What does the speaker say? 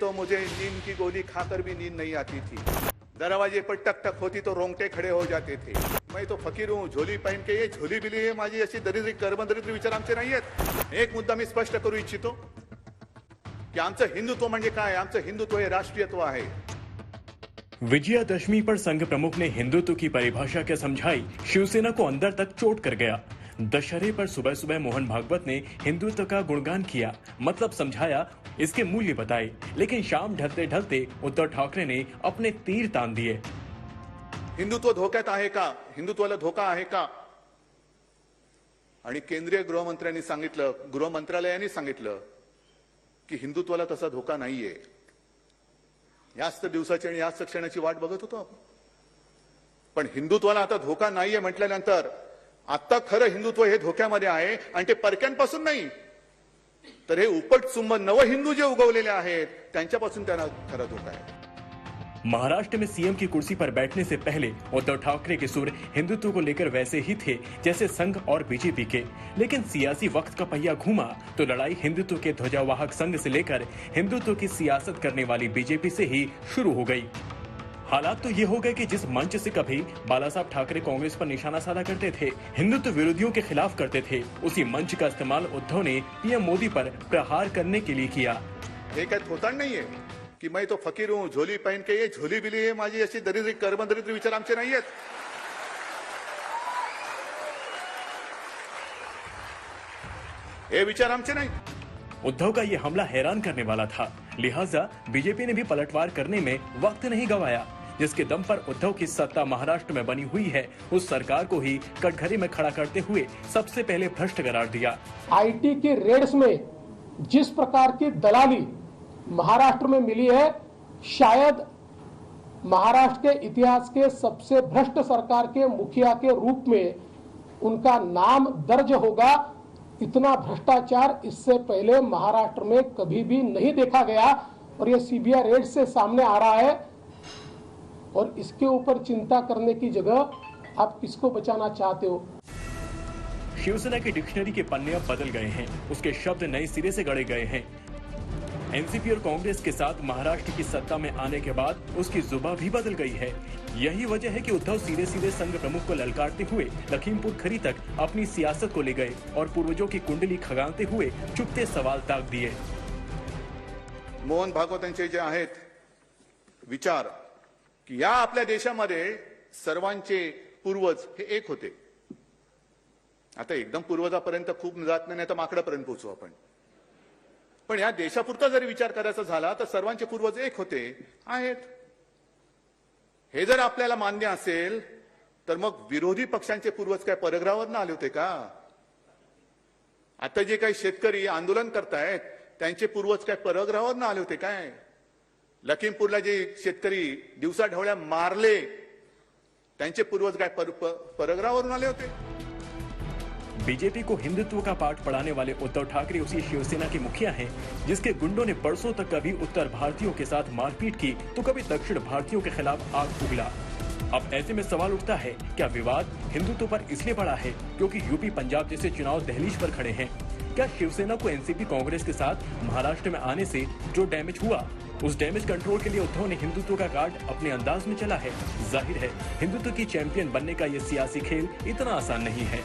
तो मुझे नींद की गोली खाकर भी नींद नहीं आती थी। दरवाजे पर टक टक होती तो रोंगटे खड़े हो जाते थे। मैं तो फकीर हूँ, झोली पहन के, ये झोली बिली आहे माझी अशी दरिद्री कर्मदरिद्री विचार आमचे नाही आहेत। एक मुद्दा मी स्पष्ट करू इच्छितो की आमचं हिंदुत्व म्हणजे काय। आमचं हिंदुत्व हे राष्ट्रीयत्व आहे। विजयादशमी पर संघ प्रमुख ने हिंदुत्व की परिभाषा क्या समझाई, शिवसेना को अंदर तक चोट कर गया। दशहरे पर सुबह सुबह मोहन भागवत ने हिंदुत्व का गुणगान किया, मतलब समझाया, इसके मूल्य बताए, लेकिन शाम ढलते ढलते उद्धव ठाकरे ने अपने तीर तान दिए। हिंदुत्व धोक्यात आहे का, हिंदुत्वाला धोका आहे का? आणि केंद्रीय गृहमंत्र्यांनी सांगितलं, गृह मंत्रालयाने सांगितलं की हिंदुत्वाला तसा धोका नाहीये। याच दिवसाची आणि याच क्षणाची वाट बघत होतो आपण। पण हिंदुत्वाला आता धोका नाहीये म्हटल्यानंतर आता खरं हिंदुत्व हे धोक्यामध्ये आहे आणि ते परक्यांपासून नाही, तर हे उपटसुंब नव हिंदू जे उगवलेले आहेत त्यांच्यापासून त्यांना खरा धोका आहे। महाराष्ट्र में सीएम की कुर्सी पर बैठने से पहले उद्धव ठाकरे के सुर हिंदुत्व को लेकर वैसे ही थे जैसे संघ और बीजेपी के, लेकिन सियासी वक्त का पहिया घूमा तो लड़ाई हिंदुत्व के ध्वजावाहक संघ से लेकर हिंदुत्व की सियासत करने वाली बीजेपी से ही शुरू हो गई। हालात तो ये हो गए कि जिस मंच से कभी बाला साहब ठाकरे कांग्रेस पर निशाना साधा करते थे, हिंदुत्व विरोधियों के खिलाफ करते थे, उसी मंच का इस्तेमाल उद्धव ने पीएम मोदी पर प्रहार करने के लिए किया। हे काय थोतांड नाहीये की मैं तो फकीर हूँ, झोली पहन के, ये झोली बिली आहे माझी अशी दरिद्री कर्मदरिद्री विचार आमचे नाही आहेत। हे विचार आमचे नाही। उद्धव का ये हमला हैरान करने वाला था, लिहाजा बीजेपी ने भी पलटवार करने में वक्त नहीं गंवाया। जिसके दम पर उद्धव की सत्ता महाराष्ट्र में बनी हुई है, उस सरकार को ही कटघरे में खड़ा करते हुए सबसे पहले भ्रष्ट करार दिया। आईटी के रेड्स में जिस प्रकार की दलाली महाराष्ट्र में मिली है, शायद महाराष्ट्र के इतिहास के सबसे भ्रष्ट सरकार के मुखिया के रूप में उनका नाम दर्ज होगा। इतना भ्रष्टाचार इससे पहले महाराष्ट्र में कभी भी नहीं देखा गया और ये सीबीआई रेड से सामने आ रहा है। और इसके ऊपर चिंता करने की जगह आप किसको बचाना चाहते हो? शिवसेना की डिक्शनरी के पन्ने अब बदल गए हैं, उसके शब्द नए सिरे से गढ़े गए हैं। एनसीपी और कांग्रेस के साथ महाराष्ट्र की सत्ता में आने के बाद उसकी जुबान भी बदल गई है। यही वजह है कि उद्धव सीधे सीधे संघ प्रमुख को ललकारते हुए लखीमपुर खरी तक अपनी सियासत को ले गए और पूर्वजों की कुंडली खगाते हुए चुपते सवाल ताक दिए। मोहन भागवतांचे जे आहेत विचार की या आपल्या देशामध्ये सर्वांचे पूर्वज हे एक होते। आता एकदम पूर्वजापर्यंत खूप जात नाही तर माकडापर्यंत पोहोचू आपण। पण या देशापुरता जरी विचार करायचा झाला तर सर्वांचे पूर्वज एक होते आहेत। हे जर आपल्याला मान्य असेल तर मग विरोधी पक्षांचे पूर्वज काय परग्रहावर आले होते का? आता जे काही शेतकरी आंदोलन करतायत त्यांचे पूर्वज काय परग्रहावर आले होते काय? लखीमपूरला जे शेतकरी दिवसा ढवळ्या मारले त्यांचे पूर्वज काय परग्रहावरून आले होते? बीजेपी को हिंदुत्व का पाठ पढ़ाने वाले उद्धव ठाकरे उसी शिवसेना के मुखिया हैं, जिसके गुंडों ने बरसों तक कभी उत्तर भारतीयों के साथ मारपीट की तो कभी दक्षिण भारतीयों के खिलाफ आग उगला। अब ऐसे में सवाल उठता है, क्या विवाद हिंदुत्व पर इसलिए बढ़ा है क्योंकि यूपी पंजाब जैसे चुनाव दहलीज पर खड़े हैं? क्या शिवसेना को एनसीपी कांग्रेस के साथ महाराष्ट्र में आने से जो डैमेज हुआ, उस डैमेज कंट्रोल के लिए उद्धव ने हिंदुत्व का कार्ड अपने अंदाज में चला है? जाहिर है हिंदुत्व की चैंपियन बनने का यह सियासी खेल इतना आसान नहीं है।